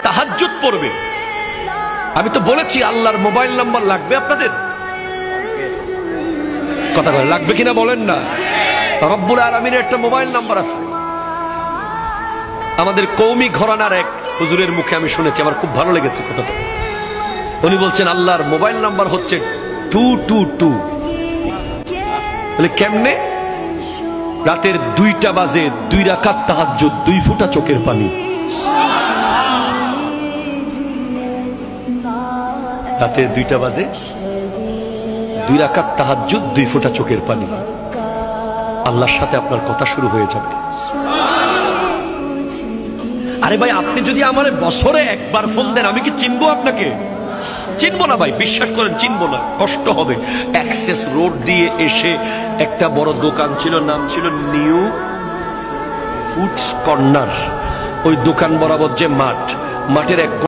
তাহাজ্জুদ পড়বে। আমি তো বলেছি আল্লাহর মোবাইল নাম্বার লাগবে আপনাদের, কথা বলেন লাগবে কিনা বলেন না। রব্বুল আলামিনের একটা মোবাইল নাম্বার আছে। আমাদের কওমি ঘরানার এক হুজুরের মুখে আমি শুনেছি, আমার খুব ভালো লেগেছে কথাটা। উনি বলছেন আল্লাহর মোবাইল নাম্বার হচ্ছে 222। কেমনে? রাতের 2টা বাজে 2 রাকাত তাহাজ্জুদ, 2 ফোঁটা চোখের পানি। রাতের 2টা বাজে 2 রাকাত তাহাজ্জুদ, 2 ফোঁটা চোখের পানি। আল্লাহর সাথে আপনার কথা শুরু হয়ে যাবে। আরে ভাই, আপনি যদি আমার বছরে একবার ফোন দেন, আমি কি চিনবো আপনাকে? চিনবো না ভাই, বিশ্বাস করেন চিনবো না, কষ্ট হবে। অ্যাক্সেস রোড দিয়ে এসে একটা বড় দোকান ছিল, নাম ছিল নিউ ফুডস কর্নার। ওই দোকান বরাবর যে মাঠ, মাঠের এক